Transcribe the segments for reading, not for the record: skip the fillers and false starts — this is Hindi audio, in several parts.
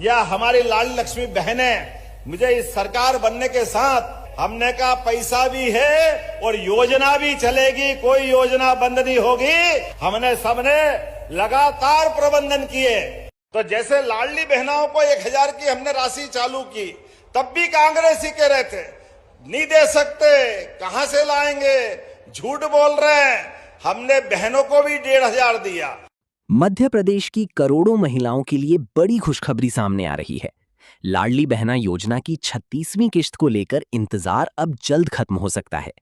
या हमारी लाडली लक्ष्मी बहनें, मुझे इस सरकार बनने के साथ हमने कहा पैसा भी है और योजना भी चलेगी, कोई योजना बंद नहीं होगी। हमने सबने लगातार प्रबंधन किए। तो जैसे लाडली बहनों को 1000 की हमने राशि चालू की, तब भी कांग्रेस ही कह रहे थे नहीं दे सकते, कहां से लाएंगे, झूठ बोल रहे हैं। हमने बहनों को भी 1500 दिया। मध्य प्रदेश की करोड़ों महिलाओं के लिए बड़ी खुशखबरी सामने आ रही है। लाडली बहना योजना की 36वीं किश्त को लेकर इंतजार अब जल्द खत्म हो सकता है।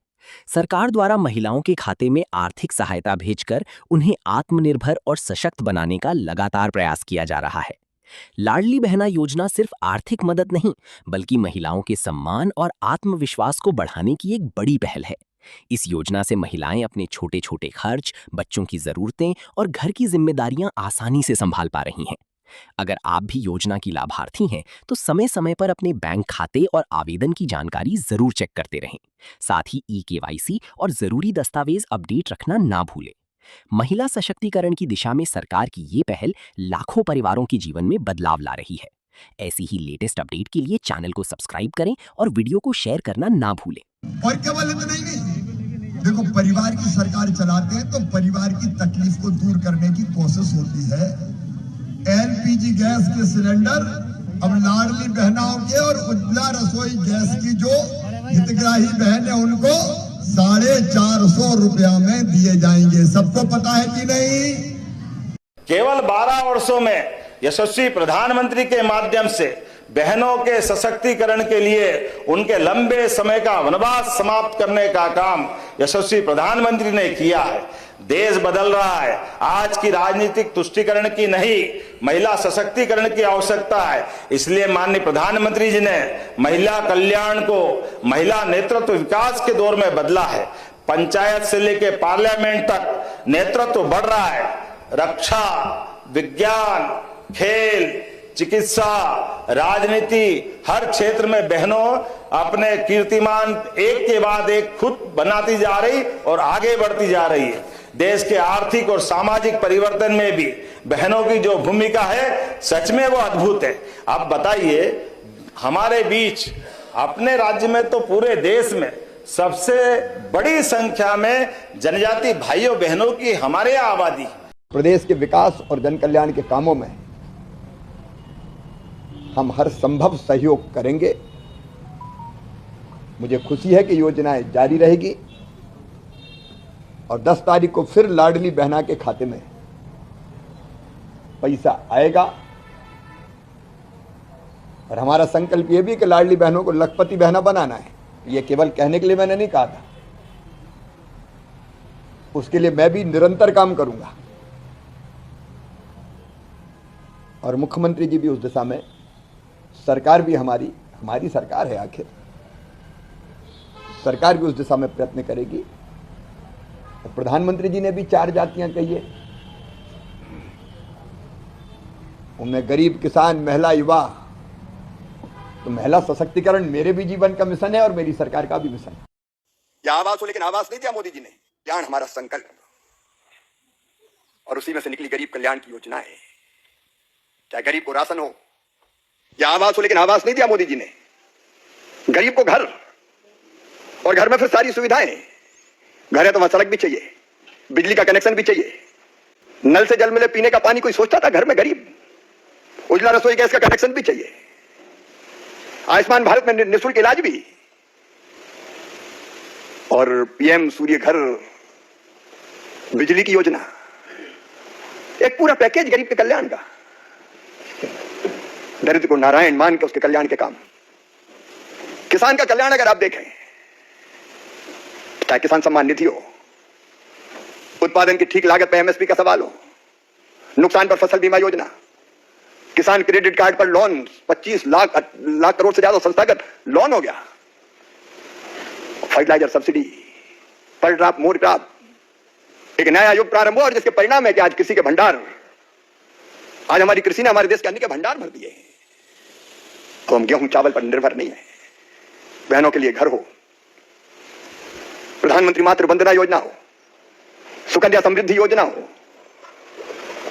सरकार द्वारा महिलाओं के खाते में आर्थिक सहायता भेजकर उन्हें आत्मनिर्भर और सशक्त बनाने का लगातार प्रयास किया जा रहा है। लाडली बहना योजना सिर्फ आर्थिक मदद नहीं, बल्कि महिलाओं के सम्मान और आत्मविश्वास को बढ़ाने की एक बड़ी पहल है। इस योजना से महिलाएं अपने छोटे छोटे खर्च, बच्चों की जरूरतें और घर की जिम्मेदारियां आसानी से संभाल पा रही हैं। अगर आप भी योजना की लाभार्थी हैं, तो समय समय पर अपने बैंक खाते और आवेदन की जानकारी जरूर चेक करते रहें। साथ ही ई-केवाईसी और जरूरी दस्तावेज अपडेट रखना ना भूलें। महिला सशक्तिकरण की दिशा में सरकार की ये पहल लाखों परिवारों के जीवन में बदलाव ला रही है। ऐसी ही लेटेस्ट अपडेट के लिए चैनल को सब्सक्राइब करें और वीडियो को शेयर करना ना भूलें। और केवल इतना ही नहीं, देखो परिवार की सरकार चलाते हैं तो परिवार की तकलीफ को दूर करने की कोशिश होती है। एलपीजी गैस के सिलेंडर अब लाडली बहनों के और उज्ज्वला रसोई गैस की जो हितग्राही बहन है उनको 450 रुपया में दिए जाएंगे। सबको पता है कि नहीं? केवल 12 वर्षों में यशस्वी प्रधानमंत्री के माध्यम से बहनों के सशक्तिकरण के लिए उनके लंबे समय का वनवास समाप्त करने का काम यशस्वी प्रधानमंत्री ने किया है। देश बदल रहा है। आज की राजनीतिक तुष्टीकरण की नहीं, महिला सशक्तिकरण की आवश्यकता है। इसलिए माननीय प्रधानमंत्री जी ने महिला कल्याण को महिला नेतृत्व विकास के दौर में बदला है। पंचायत से लेकर पार्लियामेंट तक नेतृत्व बढ़ रहा है। रक्षा, विज्ञान, खेल, चिकित्सा, राजनीति, हर क्षेत्र में बहनों अपने कीर्तिमान एक के बाद एक खुद बनाती जा रही और आगे बढ़ती जा रही है। देश के आर्थिक और सामाजिक परिवर्तन में भी बहनों की जो भूमिका है, सच में वो अद्भुत है। अब बताइए, हमारे बीच अपने राज्य में तो पूरे देश में सबसे बड़ी संख्या में जनजाति भाइयों बहनों की हमारे यहाँ आबादी। प्रदेश के विकास और जन कल्याण के कामों में हम हर संभव सहयोग करेंगे। मुझे खुशी है कि योजनाएं जारी रहेगी और 10 तारीख को फिर लाडली बहना के खाते में पैसा आएगा। और हमारा संकल्प यह भी कि लाडली बहनों को लखपति बहना बनाना है। यह केवल कहने के लिए मैंने नहीं कहा था, उसके लिए मैं भी निरंतर काम करूंगा और मुख्यमंत्री जी भी उस दिशा में, सरकार भी हमारी सरकार है, आखिर सरकार भी उस दिशा में प्रयत्न करेगी। और प्रधानमंत्री जी ने भी 4 जातियां कही है, उनमें गरीब, किसान, महिला, युवा। तो महिला सशक्तिकरण मेरे भी जीवन का मिशन है और मेरी सरकार का भी मिशन है। यह आवास हो, लेकिन आवास नहीं दिया मोदी जी ने, ज्ञान हमारा संकल्प, और उसी में से निकली गरीब कल्याण की योजना है। चाहे गरीब को राशन हो या आवास हो, लेकिन आवास नहीं दिया मोदी जी ने, गरीब को घर, और घर में फिर सारी सुविधाएं। घर है तो वहां सड़क भी चाहिए, बिजली का कनेक्शन भी चाहिए, नल से जल मिले, पीने का पानी कोई सोचता था घर में गरीब, उज्ज्वला रसोई गैस का कनेक्शन भी चाहिए, आयुष्मान भारत में निःशुल्क इलाज भी, और पीएम सूर्य घर, बिजली की योजना, एक पूरा पैकेज गरीब के कल्याण का। दरिद्र को नारायण मान के उसके कल्याण के काम। किसान का कल्याण अगर आप देखें, चाहे किसान सम्मान निधि हो, उत्पादन की ठीक लागत पर एमएसपी का सवाल हो, नुकसान पर फसल बीमा योजना, किसान क्रेडिट कार्ड पर लोन 25 लाख करोड़ से ज्यादा संस्थागत लोन हो गया, फर्टिलाइजर सब्सिडी, पर ड्रॉप मोर क्रॉप, एक नया युग प्रारंभ हुआ और जिसके परिणाम है कि आज कृषि के भंडार, आज हमारी कृषि ने हमारे देश के अन्न के भंडार भर दिए। तो हम गेहूं चावल पर निर्भर नहीं है। बहनों के लिए घर हो, प्रधानमंत्री मातृ वंदना योजना हो, सुकन्या समृद्धि योजना हो,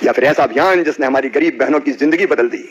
या फिर ऐसा अभियान जिसने हमारी गरीब बहनों की जिंदगी बदल दी।